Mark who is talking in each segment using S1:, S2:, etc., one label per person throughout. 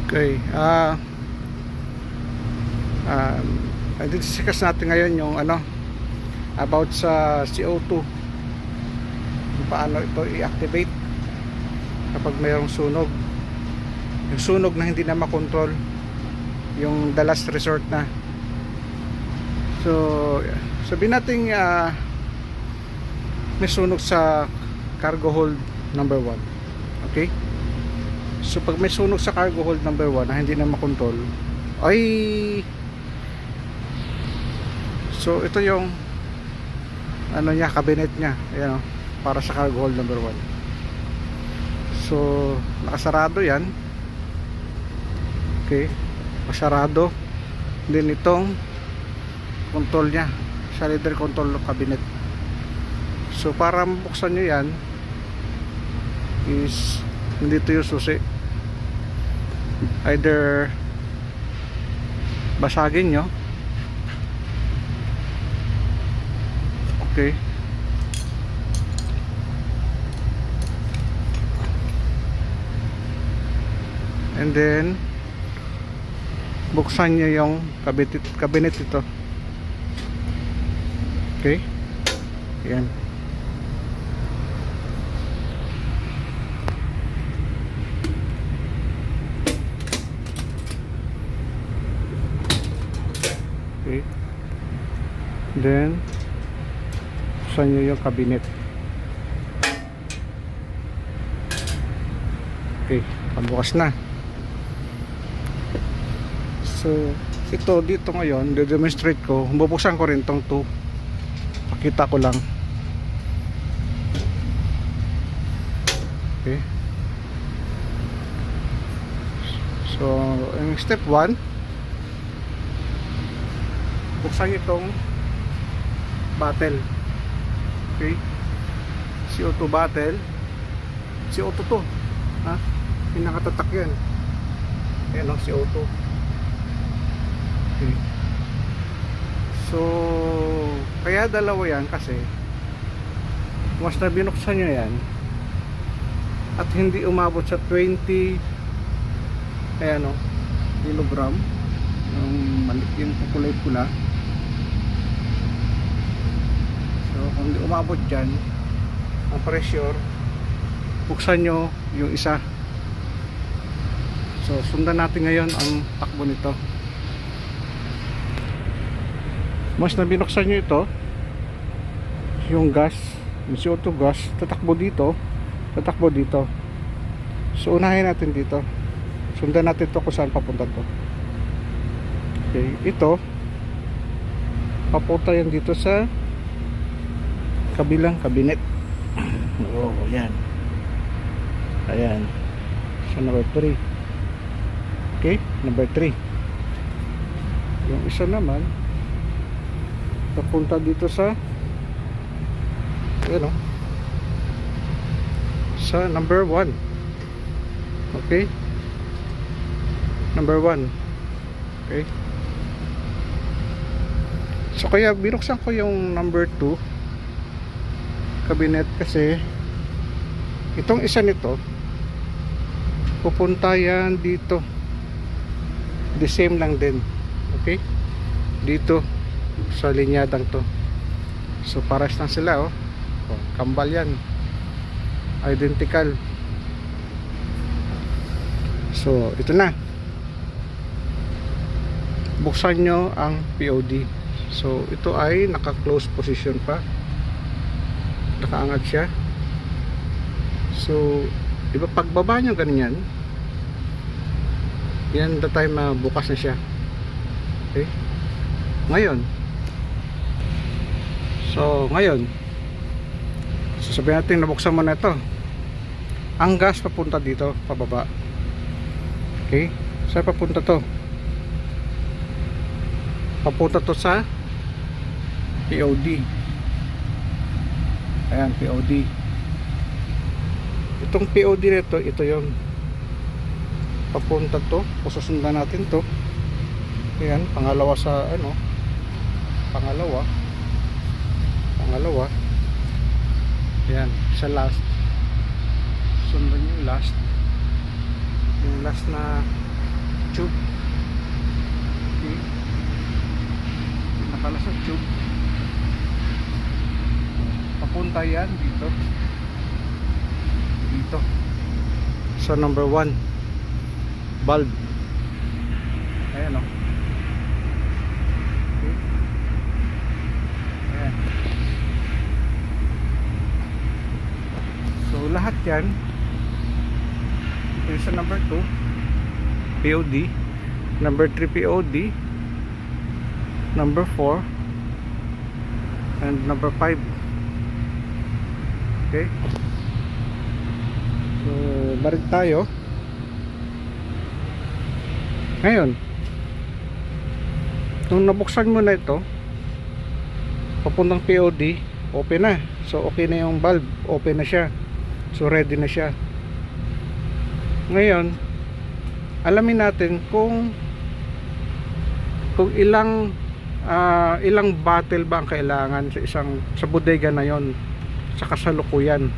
S1: Okay. Um, discuss natin ngayon yung about sa CO2, kung paano ito i-activate kapag mayroong sunog, yung sunog na hindi na makontrol, yung the last resort na. So sabihin natin may sunog sa cargo hold number 1. Okay, so pag may sunog sa cargo hold number 1 na hindi na makontrol, so ito yung niya, cabinet niya, ayan, para sa cargo hold number 1. So nakasarado yan. Okay, masarado din itong control niya, sa leader control cabinet. So para mabuksan nyo yan is nandito yung susi, either basagin nyo, okay, and then buksan nyo yung cabinet ito. Okay, yan. Okay, then buksan nyo yung cabinet. Okay, pagbukas na. So ito dito ngayon, de-demonstrate ko, bubuksan ko rin tong 2, pakita ko lang. Okay, so yung step 1, buksan itong bottle. Okay, CO2 bottle, CO2 to, ha, pinakatatak yan. Ayan o, CO2. Okay, so kaya dalawa yan kasi once na binuksan nyo yan at hindi umabot sa 20 kilogram, yung malik yung kulay pula. So kung hindi umabot dyan ang pressure, buksan nyo yung isa. So sundan natin ngayon ang takbo nito. Mas na binuksan nyo ito, yung gas, yung CO2 gas, tatakbo dito, tatakbo dito. So unahin natin dito, sundan natin to kung saan papunta to. Okay, ito papunta yan dito sa kabilang cabinet. Oh, yan. Ayan, sa number 3. Okay, number 3. Yung isa naman papunta dito sa sa number 1. Okay, number 1. Okay, so kaya binuksan ko yung number 2 cabinet kasi itong isa nito pupunta yan dito, the same lang din. Okay, dito sa linyadang to. So pares lang sila, kambal yan, identical. So ito na, buksan nyo ang POD. So ito ay naka close position pa, nakaangat siya. So diba pagbaba nyo ganyan, yan the time na bukas na siya. Okay, ngayon sasabihin natin nabuksan mo na ito, ang gas papunta dito pababa. Okay, saan papunta to? Papunta to sa POD. Ayan, POD. Itong POD nito, ito yung papunta to, susundan natin to. Ayan, pangalawa sa pangalawa. Ayan, sa last. Sundan yung last. Yung last na tube. Okay. Nakalasot tube. Papunta yan dito. Dito. So number 1 valve. Ayan o. Okay. Ayan. So lahat yan. Ito yung sa number 2 POD, number 3 POD, number 4 and number 5. Okay. So balik tayo. Ngayon, nung nabuksan mo na ito papuntang POD, open na. So okay na yung valve, open na siya. So ready na siya. Ngayon, alamin natin kung ilang bottle ba ang kailangan sa bodega na yon sa kasalukuyan.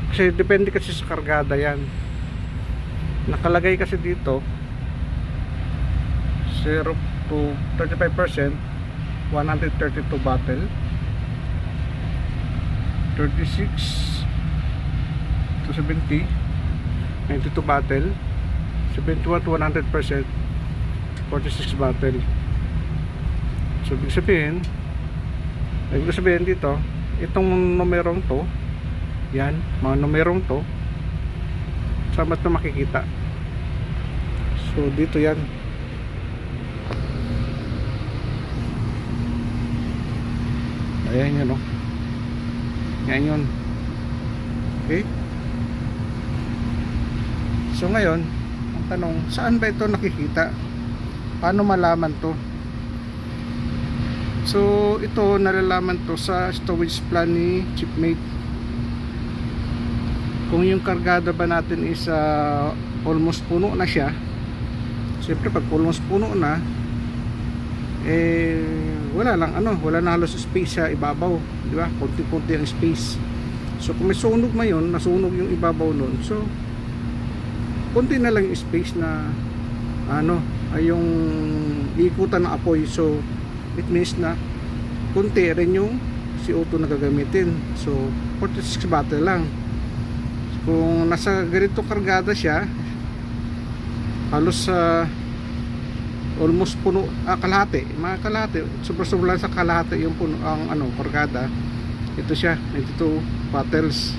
S1: Kasi depende kasi sa kargada yan. Nakalagay kasi dito 0 to 35%, 132 bottle, 36 to 70, 92 bottle, 71 to 100%, 46 bottle. So ibig sabihin dito, itong numerong to, yan, mga numerong to, sama ito makikita. So dito yan. Ayan yun, no? Yan yun. Okay. So ngayon, ang tanong, saan ba ito nakikita? Paano malaman to? So ito nalalaman to sa storage plan ni Shipmate. Kung yung kargada ba natin is almost puno na siya. Siyempre pag almost puno na, wala na halos space sa ibabaw, di ba? Konti-konti ang space. So kung may sunog ngayon, nasunog yung ibabaw nun, so konti na lang yung space na ay yung ikutan ng apoy. So it means na konti rin yung CO2 na gagamitin. So 46 bottle lang. Kung nasa ganito kargada siya, halos almost puno, kalahati, mga kalahati, sobra-sobra sa kalahati yung puno ang kargada. Ito siya, 92 bottles.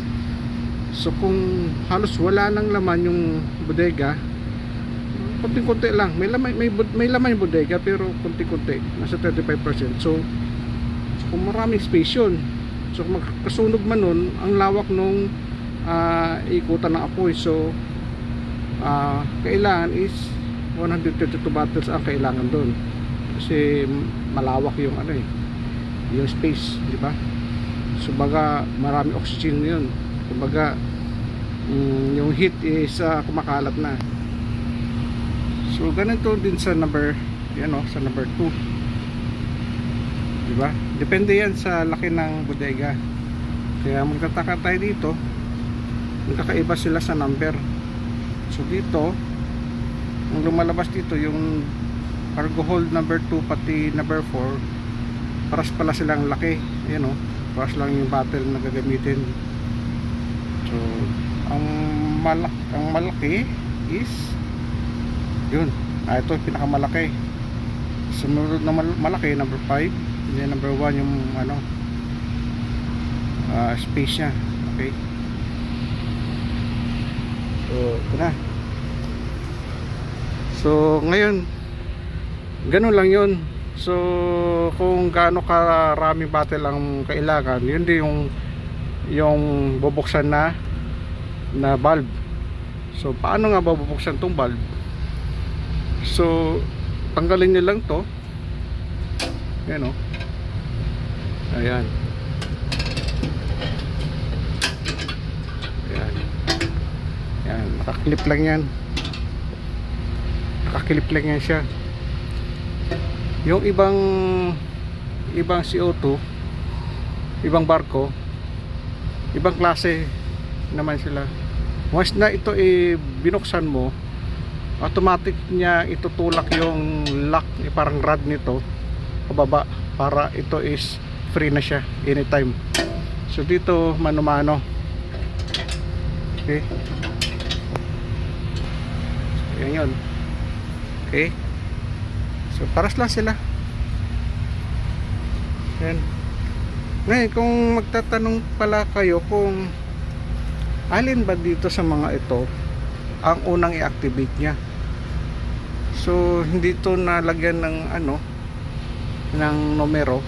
S1: So kung halos wala nang laman yung bodega, konti-konti lang, may laman yung bodega pero konti-konti, nasa 35%. So kung maraming space yun, so kung magkasunog man nun, ang lawak nung ikutan ng apoy. So kailangan is 132 bottles ang kailangan doon, kasi malawak yung yung space, di ba? So baga marami oxygen yun, kumbaga yung heat is kumakalat na. So ganito din sa number sa number 2, di ba? Depende yan sa laki ng bodega, kaya magtataka tayo dito, magkakaiba sila sa number. So dito, ang lumalabas dito yung cargo hold number 2 pati number 4, paras pala silang laki. Ayan, paras lang yung bottle na gagamitin. So ang malaki is yun, ito pinakamalaki. Sumunod na malaki number 5, then number 1 yung space nya. Okay, so ito na. So ngayon, ganun lang yun. So kung gaano karami bottle ang kailangan, yun din yung bubuksan na valve. So paano nga bubuksan tong valve? So tanggalin nyo lang to. Ayan, ayan. Ayan. Ayan, nakaklip lang yan. Nakakilip lang yan siya. Yung ibang CO2, ibang barko, ibang klase naman sila. Once na ito binuksan mo, automatic niya itutulak yung lock, parang rod nito pababa, para ito is free na siya anytime. So dito mano-mano. Okay, so, yun. Okay, so paras lang sila. Yan. Ngayon kung magtatanong pala kayo kung alin ba dito sa mga ito ang unang i-activate nya, so hindi to nalagyan ng ng numero.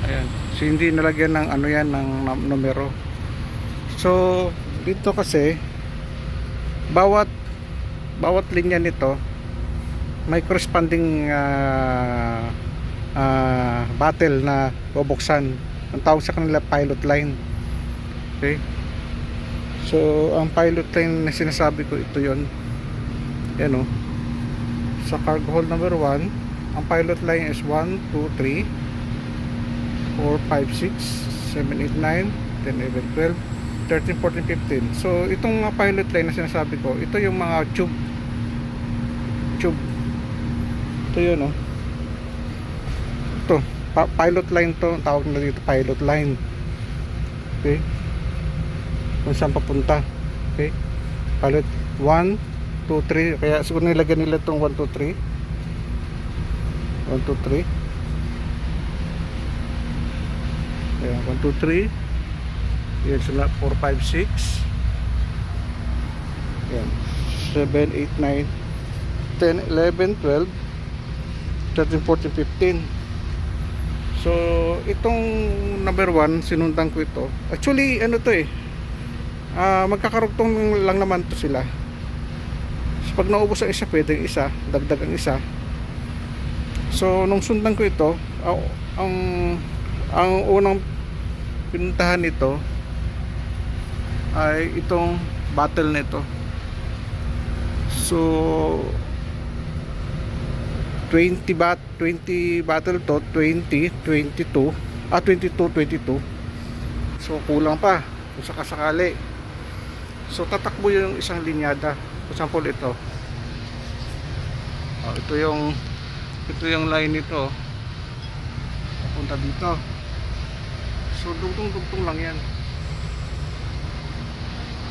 S1: Ayan, so hindi nalagyan ng yan ng numero. So dito kasi bawat linya nito may corresponding battle na bubuksan. Ang tawag sa kanila pilot line. Okay, so ang pilot line na sinasabi ko, ito yon. Yan sa cargo hold number 1, ang pilot line is 1, 2, 3, 4, 5, 6, 7, 8, 9, 10, 11, 12, 13, 14, 15. So itong pilot line na sinasabi ko, ito yung mga tube. Ito yun ito, pilot line to, tawag na dito pilot line. Okay, kung saan papunta. Okay, pilot 1, 2, 3, kaya siguro nilagyan nila itong 1, 2, 3, 1, 2, 3. Ayan, 1, 2, 3. Yan, sila 4, 5, 6. Yan, 7, 8, 9, 10, 11, 12, 13, 14, 15. So itong number 1, sinundan ko ito. Actually to magkakarugtong lang naman to sila. So pag naubos ang isa, pwedeng isa, dagdag ang isa. So nung sundan ko ito, ang unang pinuntahan nito ay itong battle nito. So 20 battle to, 20, 22, 22. So kulang pa kung sakasakali. So tatakbo yung isang linyada. For example ito. Ito yung line nito. Papunta dito. So dugtong lang yan.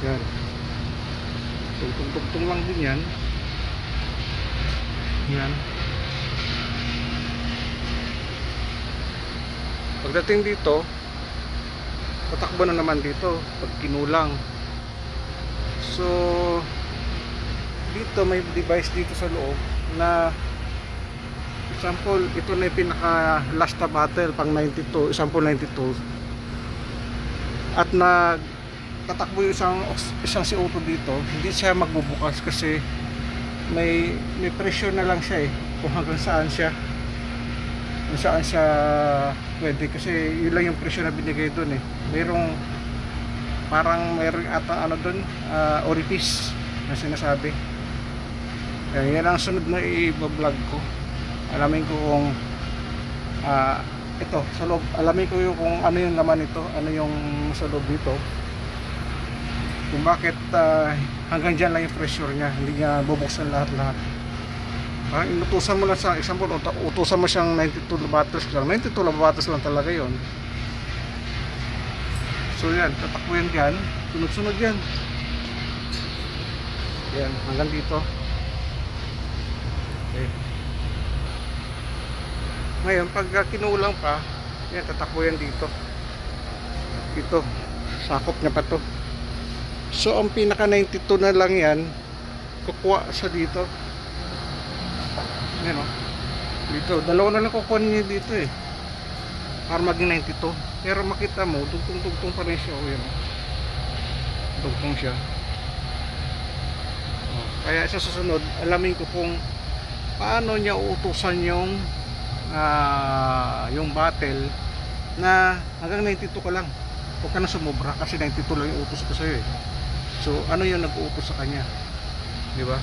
S1: Yan. Dugtong lang din yan. Yan. Pagdating dito, tatakbo na naman dito pag kinulang. So dito may device dito sa loob na example, ito na yung pinaka last na battle pang 92, example 92, at tatakbo yung isang CO2 dito, hindi siya magbubukas kasi may pressure na lang siya kung hanggang saan siya pwede, kasi yun lang yung pressure na binigay doon mayroong ata doon, orifice na sinasabi. Yan ang sunod na i-vlog ko. Alamin ko kung ito sa loob, alamin ko yung kung ano yung laman nito, ano yung sa loob dito, kung bakit hanggang dyan lang yung pressure niya, hindi niya bubuksan lahat. Inutusan mo lang sa example, utusan mo siyang 92 battles lang, 92 battles lang talaga yon. So yan, tatakbo yan dyan, sunod-sunod yan. Yan, hanggang dito. Okay. Ngayon, pag kinulang pa, yan, tatakbo yan dito. Dito, sakop niya pa to. So ang pinaka 92 na lang yan, kukuha sa dito. Yan dito, dalawa na lang kukuha niya dito para maging 92. Pero makita mo, dugtong pa rin siya. Yan, dugtong siya. Kaya sa susunod, alamin ko kung paano niya uutusan yung battle na hanggang 92 ka lang. Huwag ka na sumobra kasi 92 lang yung utos ko sa'yo So ano yung nag-uutos sa kanya, di ba?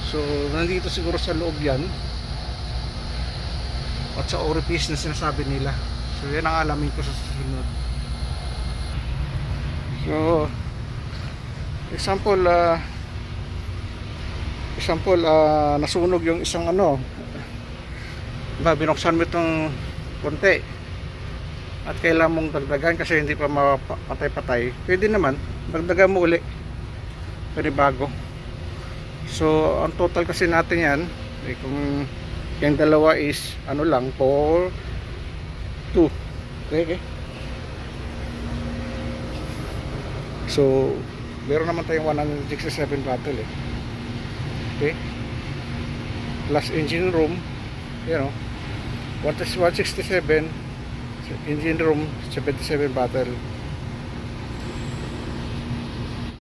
S1: So nandito siguro sa loob yan at sa orifice na sinasabi nila. So yan ang alamin ko sa susunod. So example, example, nasunog yung isang ano, binuksan mo itong konti at kailangan mong dagdagan kasi hindi pa mapatay-patay, pwede naman, dagdagan mo uli, pwede bago. So ang total kasi natin yan, kung yung dalawa is ano lang, 4 2. Okay. So meron naman tayong 167 battle eh. Okay, plus engine room, you know, 167, engine room 77 battle.